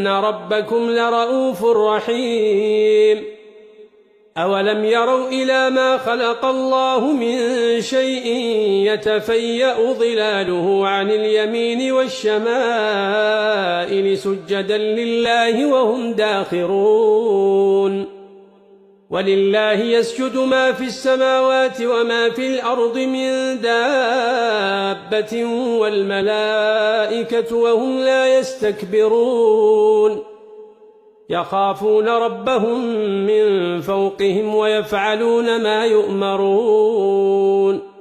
إن ربكم لرؤوف رحيم أولم يروا إلى ما خلق الله من شيء يتفيأ ظلاله عن اليمين والشمائل سجدا لله وهم داخرون ولله يسجد ما في السماوات وما في الأرض من دابة والملائكة وهم لا يستكبرون يخافون ربهم من فوقهم ويفعلون ما يؤمرون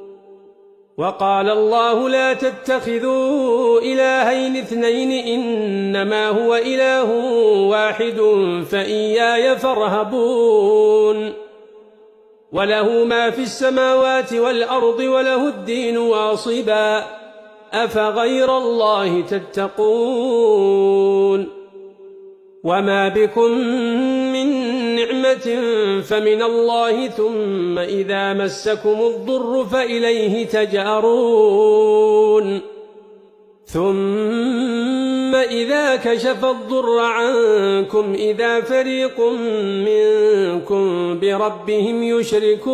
وقال الله لا تتخذوا إلهين اثنين إنما هو إله واحد فإياي فارهبون وله ما في السماوات والأرض وله الدين واصبا أفغير الله تتقون وما بكم من نعمة فمن الله ثم إذا مسكم الضر فإليه تجأرون ثم إذا كشف الضر عنكم إذا فريق منكم بربهم يشركون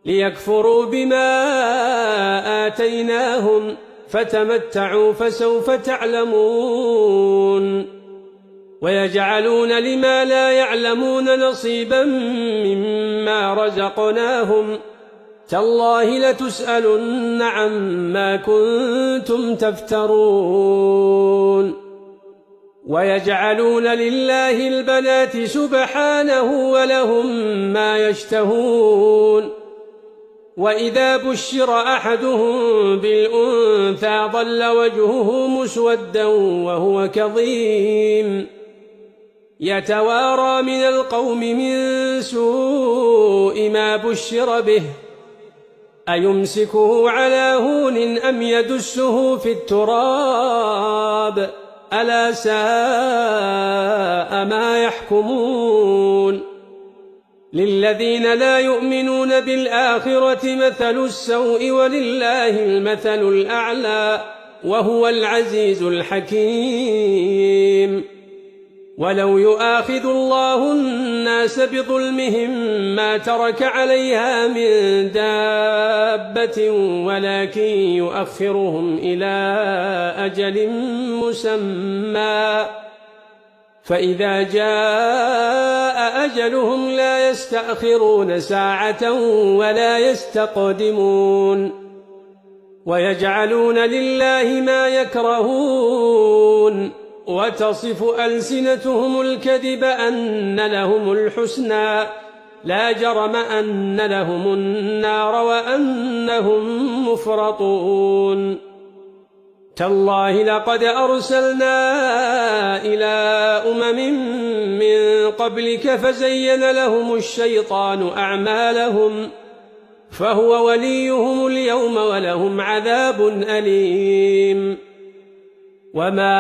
ليكفروا بما آتيناهم فتمتعوا فسوف تعلمون ويجعلون لما لا يعلمون نصيبا مما رزقناهم تالله لتسألن عما كنتم تفترون ويجعلون لله البنات سبحانه ولهم ما يشتهون وإذا بشر أحدهم بالأنثى ظل وجهه مسودا وهو كظيم يتوارى من القوم من سوء ما بشر به أيمسكه على هون أم يدسه في التراب ألا ساء ما يحكمون للذين لا يؤمنون بالآخرة مثل السوء ولله المثل الأعلى وهو العزيز الحكيم ولو يؤاخذ الله الناس بظلمهم ما ترك عليها من دابة ولكن يؤخرهم إلى أجل مسمى فإذا جاء أجلهم لا يستأخرون ساعة ولا يستقدمون ويجعلون لله ما يكرهون وتصف ألسنتهم الكذب أن لهم الحسنى لا جرم أن لهم النار وأنهم مفرطون تالله لقد أرسلنا إلى من قبلك فزين لهم الشيطان أعمالهم فهو وليهم اليوم ولهم عذاب أليم وما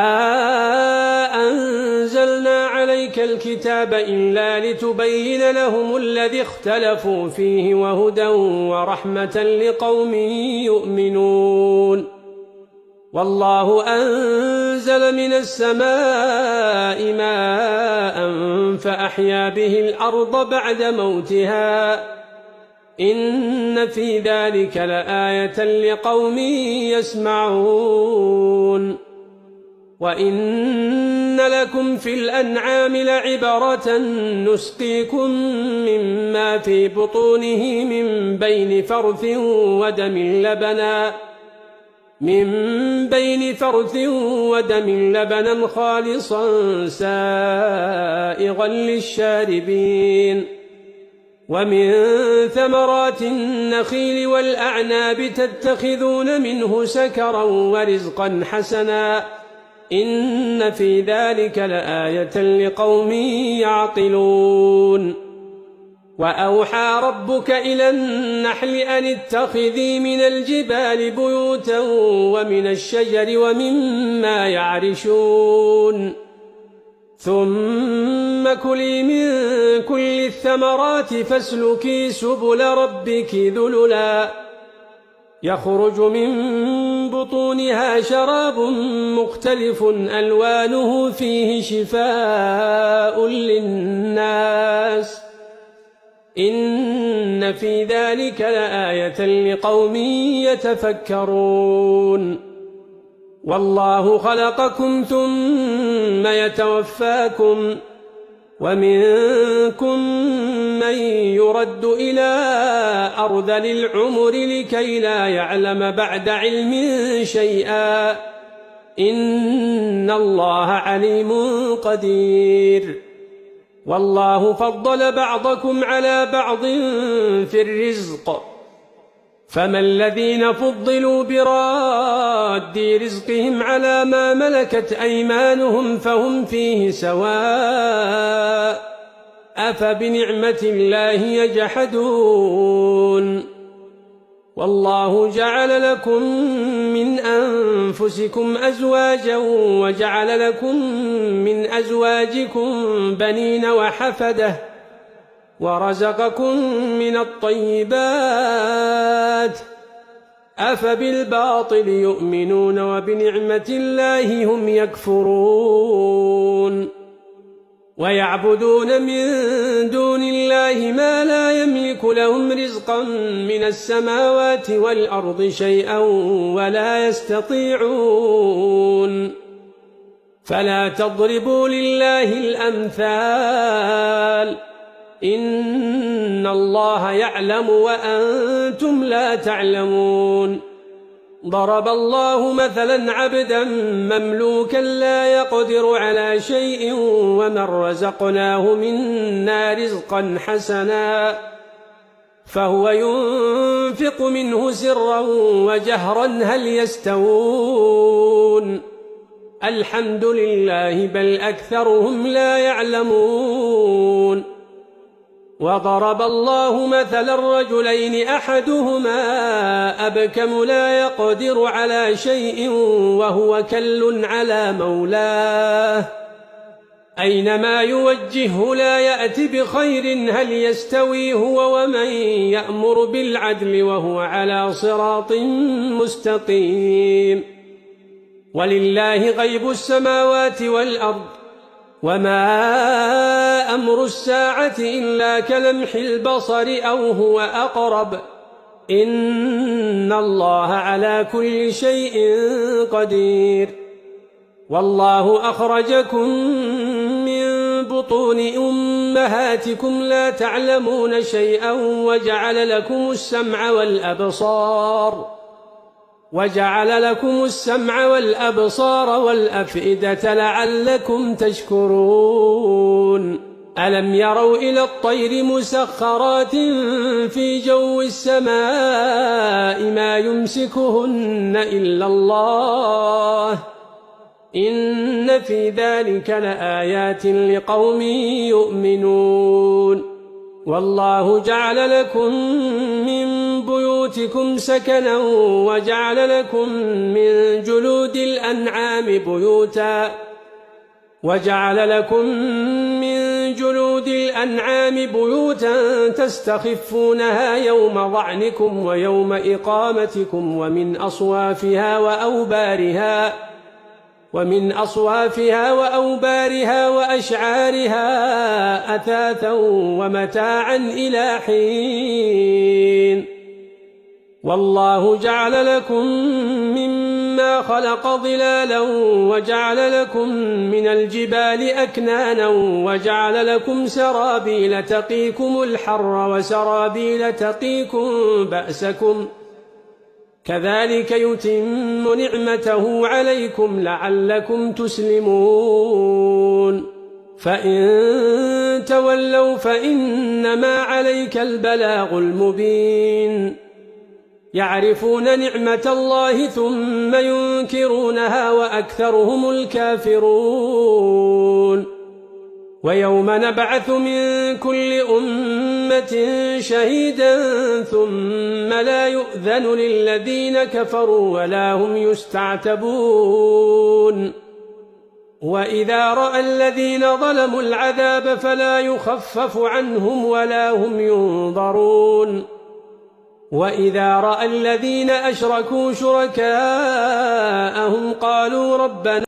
أنزلنا عليك الكتاب إلا لتبين لهم الذي اختلفوا فيه وهدى ورحمة لقوم يؤمنون والله أنزل من السماء ماء فأحيا به الأرض بعد موتها إن في ذلك لآية لقوم يسمعون وإن لكم في الأنعام لعبرة نسقيكم مما في بطونه من بين فرث ودم لبنا خالصا سائغا للشاربين ومن ثمرات النخيل والأعناب تتخذون منه سكرا ورزقا حسنا إن في ذلك لآية لقوم يعقلون وأوحى ربك إلى النحل أن اتخذي من الجبال بيوتا ومن الشجر ومما يعرشون ثم كلي من كل الثمرات فاسلكي سبل ربك ذللا يخرج من بطونها شراب مختلف ألوانه فيه شفاء للناس إن في ذلك لآية لقوم يتفكرون والله خلقكم ثم يتوفاكم ومنكم من يرد إلى أرذل العمر لكي لا يعلم بعد علم شيئا إن الله عليم قدير والله فضل بعضكم على بعض في الرزق فما الذين فضلوا براد رزقهم على ما ملكت أيمانهم فهم فيه سواء أفبنعمة الله يجحدون والله جعل لكم من أنفسكم أزواجا وجعل لكم من أزواجكم بنين وحفدة ورزقكم من الطيبات أفبالباطل يؤمنون وبنعمة الله هم يكفرون ويعبدون من دون الله ما لا يملك لهم رزقا من السماوات والأرض شيئا ولا يستطيعون فلا تضربوا لله الأمثال إن الله يعلم وأنتم لا تعلمون ضرب الله مثلا عبدا مملوكا لا يقدر على شيء ومن رزقناه منا رزقا حسنا فهو ينفق منه سرا وجهرا هل يستوون الحمد لله بل أكثرهم لا يعلمون وضرب الله مثلا رجلين أحدهما أبكم لا يقدر على شيء وهو كل على مولاه أينما يوجهه لا يأتي بخير هل يستوي هو ومن يأمر بالعدل وهو على صراط مستقيم ولله غيب السماوات والأرض وما أمر الساعة إلا كلمح البصر أو هو أقرب إن الله على كل شيء قدير والله أخرجكم من بطون أمهاتكم لا تعلمون شيئا وجعل لكم السمع والأبصار والأفئدة لعلكم تشكرون ألم يروا إلى الطير مسخرات في جو السماء ما يمسكهن إلا الله إن في ذلك لآيات لقوم يؤمنون والله جعل لكم من بيوتكم سكنا وجعل لكم من جلود الأنعام بيوتا تستخفونها يوم ظعنكم ويوم إقامتكم ومن أصوافها وأوبارها وأشعارها أثاثا ومتاعا إلى حين والله جعل لكم مما خلق ظلالا وجعل لكم من الجبال أكنانا وجعل لكم سرابيل تقيكم الحر وسرابيل تقيكم بأسكم كذلك يتم نعمته عليكم لعلكم تسلمون فإن تولوا فإنما عليك البلاغ المبين يعرفون نعمة الله ثم ينكرونها وأكثرهم الكافرون ويوم نبعث من كل أمة شهيدا ثم لا يؤذن للذين كفروا ولا هم يستعتبون وإذا رأى الذين ظلموا العذاب فلا يخفف عنهم ولا هم ينظرون وإذا رأى الذين أشركوا شركاءهم قالوا ربنا